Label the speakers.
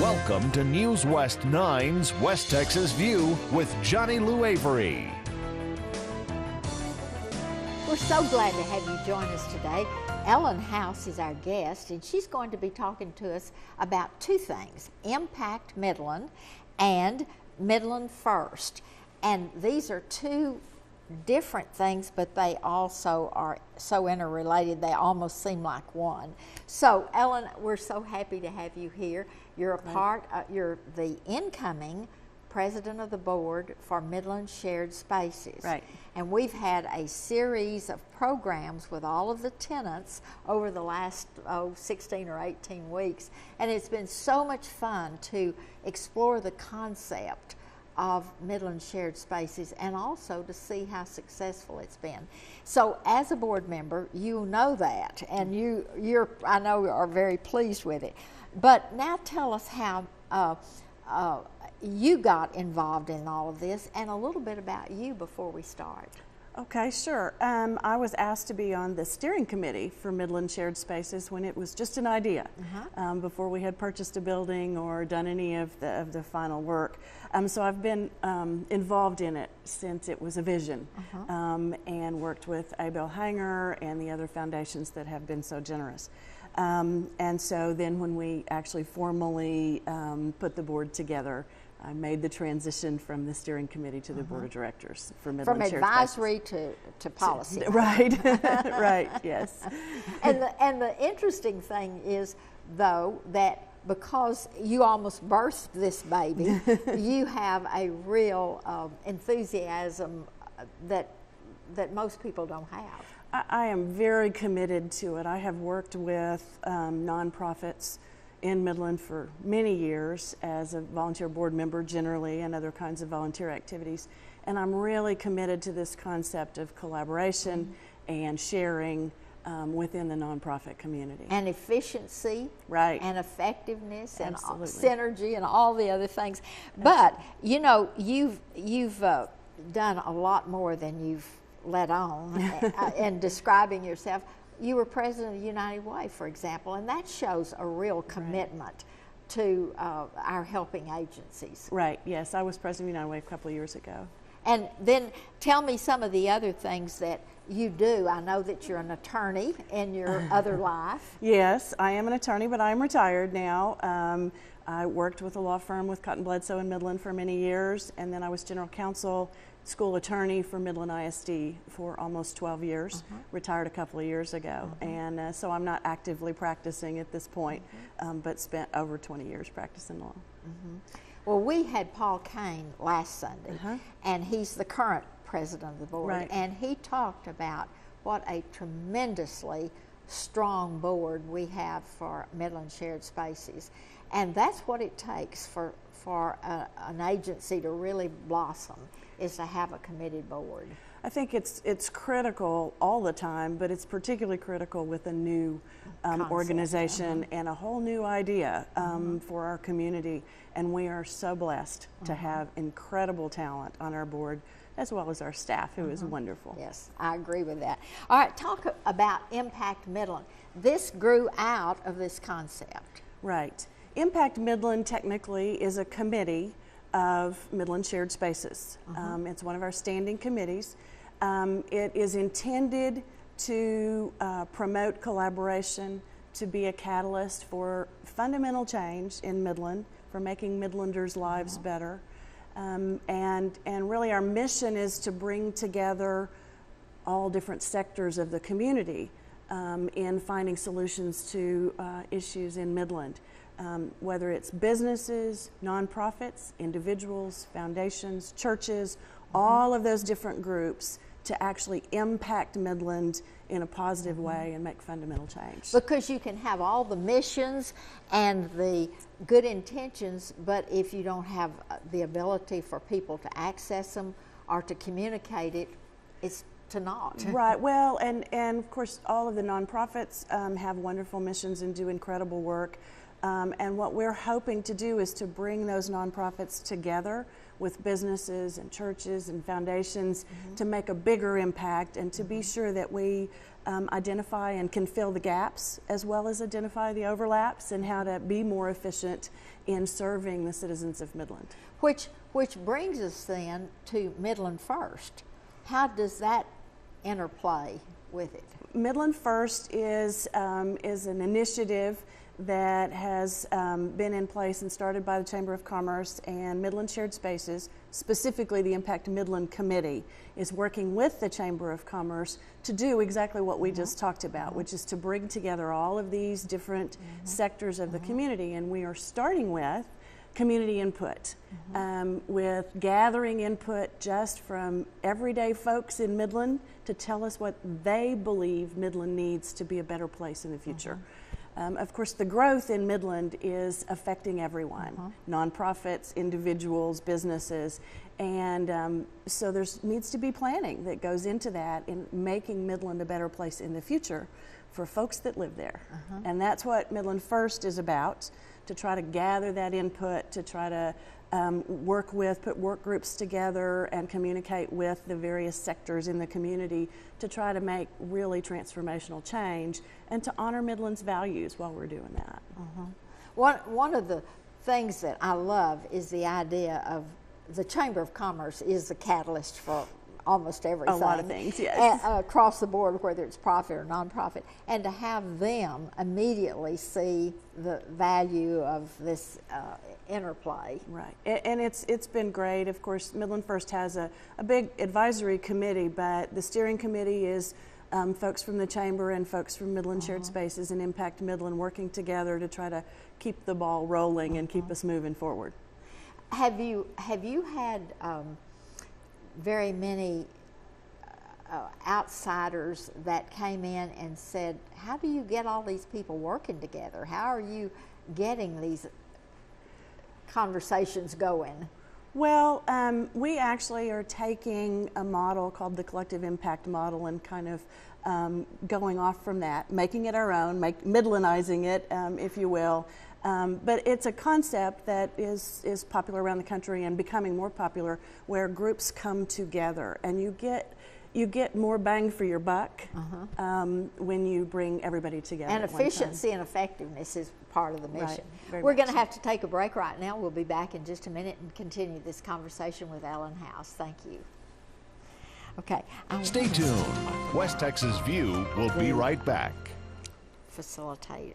Speaker 1: Welcome to News West 9's West Texas View with Johnny Lou Avery.
Speaker 2: We're so glad to have you join us today. Ellen House is our guest, and she's going to be talking to us about two things: Impact Midland and Midland First. And these are two different things, but they also are so interrelated they almost seem like one. So Ellen, we're so happy to have you here. You're a part, you're the incoming president of the board for Midland Shared Spaces.
Speaker 3: Right.
Speaker 2: And we've had a series of programs with all of the tenants over the last 16 or 18 weeks, and it's been so much fun to explore the concept of Midland Shared Spaces and also to see how successful it's been. So as a board member, you know that, and you're I know are very pleased with it. But now tell us how you got involved in all of this, and a little bit about you before we start.
Speaker 3: Okay, sure. I was asked to be on the steering committee for Midland Shared Spaces when it was just an idea, before we had purchased a building or done any of the final work. So I've been involved in it since it was a vision, and worked with Abel Hanger and the other foundations that have been so generous. And so then when we actually formally put the board together, I made the transition from the steering committee to the board of directors for Midland Shared Spaces.
Speaker 2: From advisory to policy.
Speaker 3: Right, right, yes.
Speaker 2: And the interesting thing is, though, that because you almost birthed this baby, you have a real enthusiasm that most people don't have.
Speaker 3: I am very committed to it. I have worked with nonprofits in Midland for many years as a volunteer board member generally, and other kinds of volunteer activities. And I'm really committed to this concept of collaboration and sharing within the nonprofit community.
Speaker 2: And efficiency,
Speaker 3: right,
Speaker 2: and effectiveness, and
Speaker 3: synergy,
Speaker 2: and all the other things. But you know, you've done a lot more than you've let on in describing yourself. You were president of United Way, for example, and that shows a real commitment to our helping agencies.
Speaker 3: Right, yes, I was president of United Way a couple of years ago.
Speaker 2: And then tell me some of the other things that you do. I know that you're an attorney in your other life.
Speaker 3: Yes, I am an attorney, but I'm retired now. I worked with a law firm with Cotton Bledsoe in Midland for many years, and then I was general counsel, school attorney for Midland ISD for almost 12 years, retired a couple of years ago. And so I'm not actively practicing at this point, but spent over 20 years practicing law.
Speaker 2: Well, we had Paul Kane last Sunday, and he's the current president of the board, and he talked about what a tremendously strong board we have for Midland Shared Spaces. And that's what it takes for an agency to really blossom, is to have a committed board.
Speaker 3: I think it's critical all the time, but it's particularly critical with a new organization and a whole new idea for our community. And we are so blessed to have incredible talent on our board, as well as our staff, who is wonderful.
Speaker 2: Yes, I agree with that. All right, talk about Impact Midland. This grew out of this concept.
Speaker 3: Right. Impact Midland technically is a committee of Midland Shared Spaces. It's one of our standing committees. It is intended to promote collaboration, to be a catalyst for fundamental change in Midland, for making Midlanders' lives better. And really our mission is to bring together all different sectors of the community in finding solutions to issues in Midland. Whether it's businesses, nonprofits, individuals, foundations, churches, all of those different groups, to actually impact Midland in a positive way and make fundamental change.
Speaker 2: Because you can have all the missions and the good intentions, but if you don't have the ability for people to access them or to communicate it, it's to naught.
Speaker 3: Right, well, and of course all of the nonprofits have wonderful missions and do incredible work. And what we're hoping to do is to bring those nonprofits together with businesses and churches and foundations to make a bigger impact, and to be sure that we identify and can fill the gaps as well as identify the overlaps, and how to be more efficient in serving the citizens of Midland.
Speaker 2: Which brings us then to Midland First. How does that interplay with it?
Speaker 3: Midland First is an initiative that has been in place and started by the Chamber of Commerce and Midland Shared Spaces. Specifically, the Impact Midland Committee is working with the Chamber of Commerce to do exactly what we just talked about, which is to bring together all of these different sectors of the community. And we are starting with community input, with gathering input just from everyday folks in Midland to tell us what they believe Midland needs to be a better place in the future. Of course, the growth in Midland is affecting everyone, nonprofits, individuals, businesses, and so there needs to be planning that goes into that in making Midland a better place in the future for folks that live there. And that's what Midland First is about, to try to gather that input, to try to put work groups together and communicate with the various sectors in the community to try to make really transformational change and to honor Midland's values while we're doing that.
Speaker 2: One of the things that I love is the idea of the Chamber of Commerce is the catalyst for almost everything.
Speaker 3: A lot of things, yes.
Speaker 2: Across the board, whether it's profit or nonprofit, and to have them immediately see the value of this interplay.
Speaker 3: Right, and it's been great. Of course, Midland First has a big advisory committee, but the steering committee is folks from the Chamber and folks from Midland Shared Spaces and Impact Midland working together to try to keep the ball rolling and keep us moving forward.
Speaker 2: Have you had very many outsiders that came in and said, how do you get all these people working together? How are you getting these conversations going?
Speaker 3: Well, we actually are taking a model called the collective impact model and kind of going off from that, making it our own, Midlandizing it, if you will. But it's a concept that is popular around the country and becoming more popular, where groups come together and you get more bang for your buck when you bring everybody together.
Speaker 2: And efficiency and effectiveness is part of the mission.
Speaker 3: Right,
Speaker 2: we're going to have to take a break right now. We'll be back in just a minute and continue this conversation with Ellen House. Thank you. Okay.
Speaker 1: Stay tuned. West Texas View will be right back.
Speaker 2: Facilitator.